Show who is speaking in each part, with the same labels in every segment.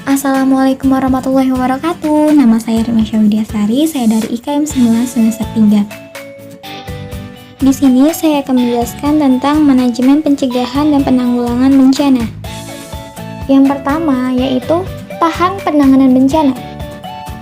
Speaker 1: Assalamualaikum warahmatullahi wabarakatuh. Nama saya Rimasya Widyasari, saya dari IKM 9 semester 3. Di sini saya akan menjelaskan tentang manajemen pencegahan dan penanggulangan bencana. Yang pertama yaitu tahan penanganan bencana.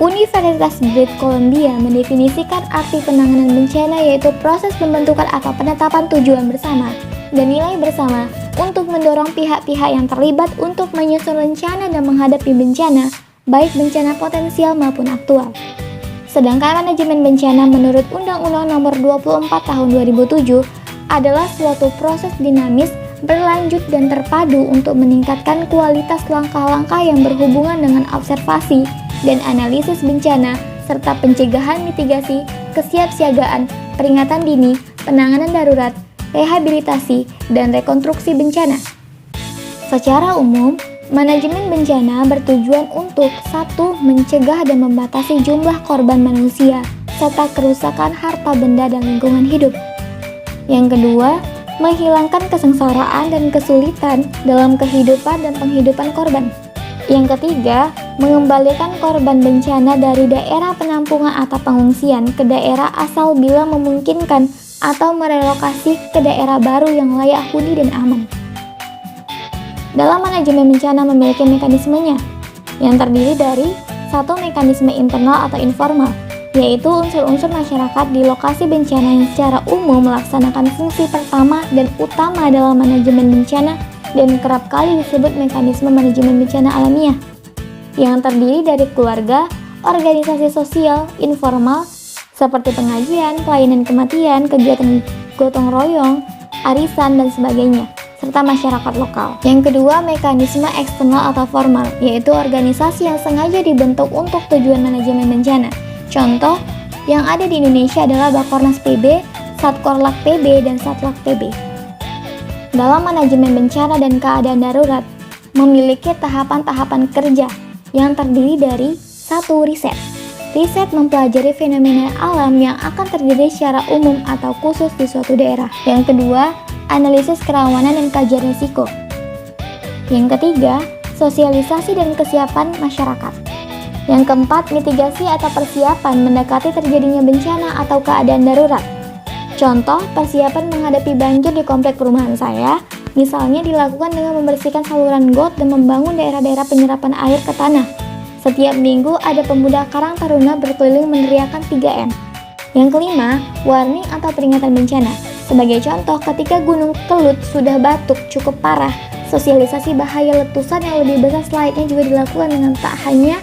Speaker 1: Universitas British Columbia mendefinisikan arti penanganan bencana yaitu proses pembentukan atau penetapan tujuan bersama dan nilai bersama untuk mendorong pihak-pihak yang terlibat untuk menyusun rencana dan menghadapi bencana, baik bencana potensial maupun aktual. Sedangkan manajemen bencana menurut Undang-Undang Nomor 24 Tahun 2007 adalah suatu proses dinamis, berlanjut dan terpadu untuk meningkatkan kualitas langkah-langkah yang berhubungan dengan observasi dan analisis bencana serta pencegahan mitigasi, kesiapsiagaan, peringatan dini, penanganan darurat, rehabilitasi, dan rekonstruksi bencana. Secara umum, manajemen bencana bertujuan untuk 1. Mencegah dan membatasi jumlah korban manusia serta kerusakan harta benda dan lingkungan hidup. Yang kedua, menghilangkan kesengsaraan dan kesulitan dalam kehidupan dan penghidupan korban. Yang ketiga, mengembalikan korban bencana dari daerah penampungan atau pengungsian ke daerah asal bila memungkinkan atau merelokasi ke daerah baru yang layak huni dan aman. Dalam manajemen bencana memiliki mekanismenya yang terdiri dari 1. Mekanisme internal atau informal, yaitu unsur-unsur masyarakat di lokasi bencana yang secara umum melaksanakan fungsi pertama dan utama dalam manajemen bencana dan kerap kali disebut mekanisme manajemen bencana alamiah, yang terdiri dari keluarga, organisasi sosial, informal, seperti pengajian, pelayanan kematian, kegiatan gotong royong, arisan, dan sebagainya, serta masyarakat lokal. Yang kedua, mekanisme eksternal atau formal, yaitu organisasi yang sengaja dibentuk untuk tujuan manajemen bencana. Contoh yang ada di Indonesia adalah Bakornas PB, Satkorlak PB, dan Satlak PB. Dalam manajemen bencana dan keadaan darurat, memiliki tahapan-tahapan kerja yang terdiri dari 1. Riset. Riset mempelajari fenomena alam yang akan terjadi secara umum atau khusus di suatu daerah. Yang kedua, analisis kerawanan dan kajian risiko. Yang ketiga, sosialisasi dan kesiapan masyarakat. Yang keempat, mitigasi atau persiapan mendekati terjadinya bencana atau keadaan darurat. Contoh, persiapan menghadapi banjir di komplek perumahan saya, misalnya dilakukan dengan membersihkan saluran got dan membangun daerah-daerah penyerapan air ke tanah. Setiap minggu ada pemuda Karang Taruna berkeliling meneriakan 3M. Yang kelima, warning atau peringatan bencana. Sebagai contoh, ketika Gunung Kelut sudah batuk cukup parah, sosialisasi bahaya letusan yang lebih besar selainnya juga dilakukan dengan tak hanya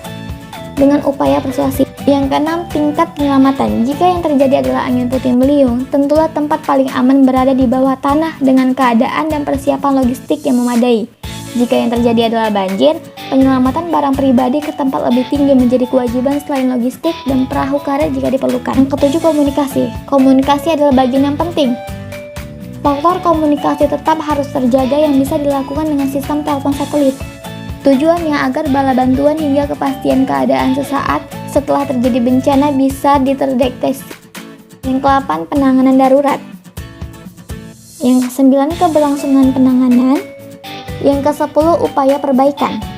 Speaker 1: dengan upaya persuasi. Yang keenam, tingkat penyelamatan. Jika yang terjadi adalah angin puting beliung, tentulah tempat paling aman berada di bawah tanah dengan keadaan dan persiapan logistik yang memadai. Jika yang terjadi adalah banjir, penyelamatan barang pribadi ke tempat lebih tinggi menjadi kewajiban selain logistik dan perahu karet jika diperlukan. Yang ketujuh, komunikasi. Komunikasi adalah bagian yang penting. Faktor komunikasi tetap harus terjaga yang bisa dilakukan dengan sistem telepon satelit. Tujuannya agar bala bantuan hingga kepastian keadaan sesaat setelah terjadi bencana bisa diterdeteksi. Yang ke-8, penanganan darurat. Yang ke-9, keberlangsungan penanganan. Yang ke-10, upaya perbaikan.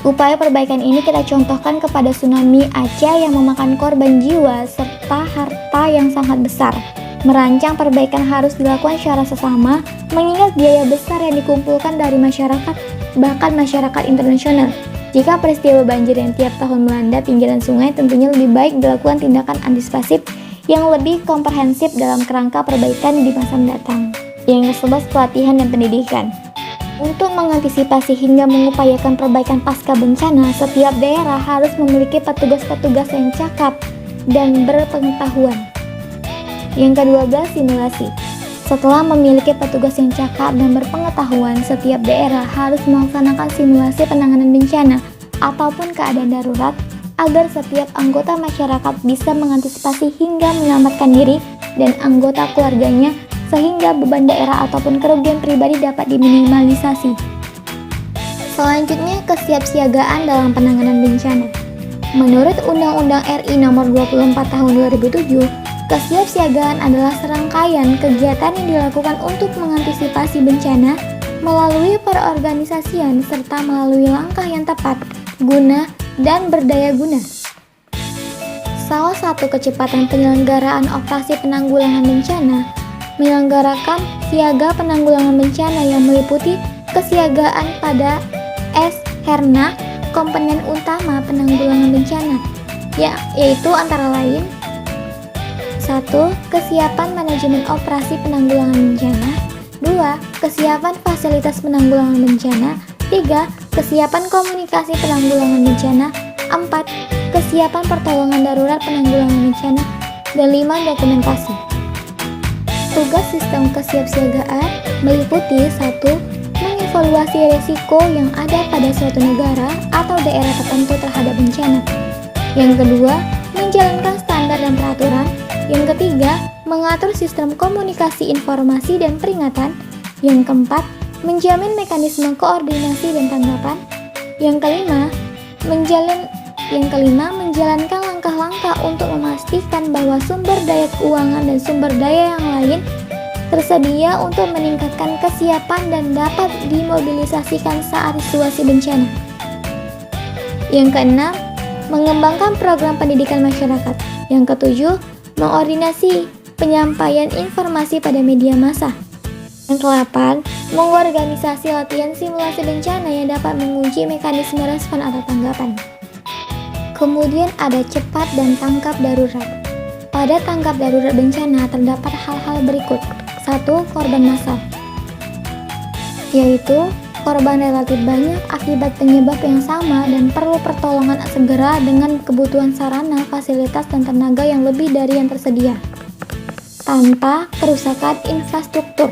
Speaker 1: Upaya perbaikan ini kita contohkan kepada tsunami Aceh yang memakan korban jiwa serta harta yang sangat besar. Merancang perbaikan harus dilakukan secara sesama, mengingat biaya besar yang dikumpulkan dari masyarakat, bahkan masyarakat internasional. Jika peristiwa banjir yang tiap tahun melanda pinggiran sungai, tentunya lebih baik dilakukan tindakan antisipasif yang lebih komprehensif dalam kerangka perbaikan di masa mendatang. Yang ke-11, pelatihan dan pendidikan. Untuk mengantisipasi hingga mengupayakan perbaikan pasca bencana, setiap daerah harus memiliki petugas-petugas yang cakap dan berpengetahuan. Yang ke-12, simulasi. Setelah memiliki petugas yang cakap dan berpengetahuan, setiap daerah harus melaksanakan simulasi penanganan bencana ataupun keadaan darurat agar setiap anggota masyarakat bisa mengantisipasi hingga menyelamatkan diri dan anggota keluarganya sehingga beban daerah ataupun kerugian pribadi dapat diminimalisasi. Selanjutnya, kesiapsiagaan dalam penanganan bencana. Menurut Undang-Undang RI Nomor 24 Tahun 2007, kesiapsiagaan adalah serangkaian kegiatan yang dilakukan untuk mengantisipasi bencana melalui perorganisasian serta melalui langkah yang tepat guna, dan berdaya guna. Salah satu kecepatan penyelenggaraan operasi penanggulangan bencana menyelenggarakan siaga penanggulangan bencana yang meliputi kesiagaan pada S-Herna, komponen utama penanggulangan bencana, yaitu antara lain 1. Kesiapan manajemen operasi penanggulangan bencana. 2. Kesiapan fasilitas penanggulangan bencana. 3. Kesiapan komunikasi penanggulangan bencana. 4. Kesiapan pertolongan darurat penanggulangan bencana. Dan 5. Dokumentasi. Tugas sistem kesiapsiagaan meliputi 1. Mengevaluasi risiko yang ada pada suatu negara atau daerah tertentu terhadap bencana. Yang kedua, menjalankan standar dan peraturan. Yang ketiga, mengatur sistem komunikasi informasi dan peringatan. Yang keempat, menjamin mekanisme koordinasi dan tanggapan. Yang kelima, menjalankan langkah-langkah untuk memastikan bahwa sumber daya keuangan dan sumber daya yang lain tersedia untuk meningkatkan kesiapan dan dapat dimobilisasikan saat situasi bencana. Yang keenam, mengembangkan program pendidikan masyarakat. Yang ketujuh, mengordinasi penyampaian informasi pada media massa. Yang kedelapan, mengorganisasi latihan simulasi bencana yang dapat menguji mekanisme respon atau tanggapan. Kemudian ada cepat dan tanggap darurat. Pada tanggap darurat bencana terdapat hal-hal berikut. 1. Korban massal, yaitu korban relatif banyak akibat penyebab yang sama dan perlu pertolongan segera dengan kebutuhan sarana, fasilitas, dan tenaga yang lebih dari yang tersedia, tanpa kerusakan infrastruktur.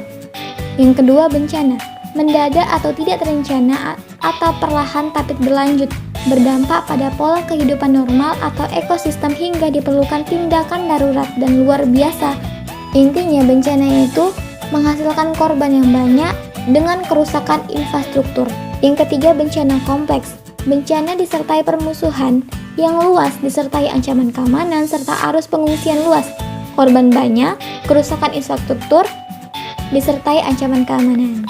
Speaker 1: Yang kedua, bencana mendadak atau tidak terencana atau perlahan tapi berlanjut, berdampak pada pola kehidupan normal atau ekosistem hingga diperlukan tindakan darurat dan luar biasa. Intinya, bencana itu menghasilkan korban yang banyak dengan kerusakan infrastruktur. Yang ketiga, bencana kompleks. Bencana disertai permusuhan yang luas, disertai ancaman keamanan, serta arus pengungsian luas. Korban banyak, kerusakan infrastruktur, disertai ancaman keamanan.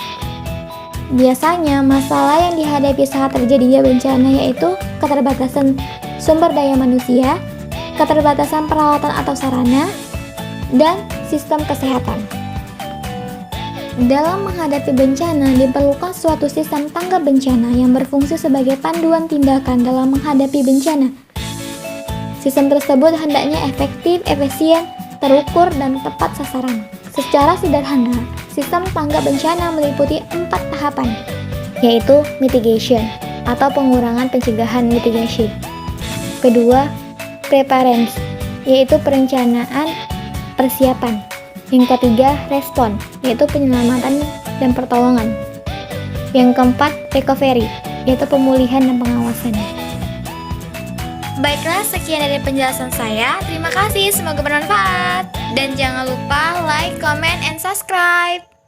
Speaker 1: Biasanya, masalah yang dihadapi saat terjadinya bencana yaitu keterbatasan sumber daya manusia, keterbatasan peralatan atau sarana, dan sistem kesehatan. Dalam menghadapi bencana, diperlukan suatu sistem tanggap bencana yang berfungsi sebagai panduan tindakan dalam menghadapi bencana. Sistem tersebut hendaknya efektif, efisien, terukur, dan tepat sasaran. Secara sederhana, sistem tanggap bencana meliputi 4 tahapan, yaitu mitigation atau pengurangan pencegahan mitigasi. Kedua, preparedness, yaitu perencanaan persiapan. Yang ketiga, respon, yaitu penyelamatan dan pertolongan. Yang keempat, recovery, yaitu pemulihan dan pengawasan. Baiklah, sekian dari penjelasan saya. Terima kasih, semoga bermanfaat. Dan jangan lupa like, comment, and subscribe.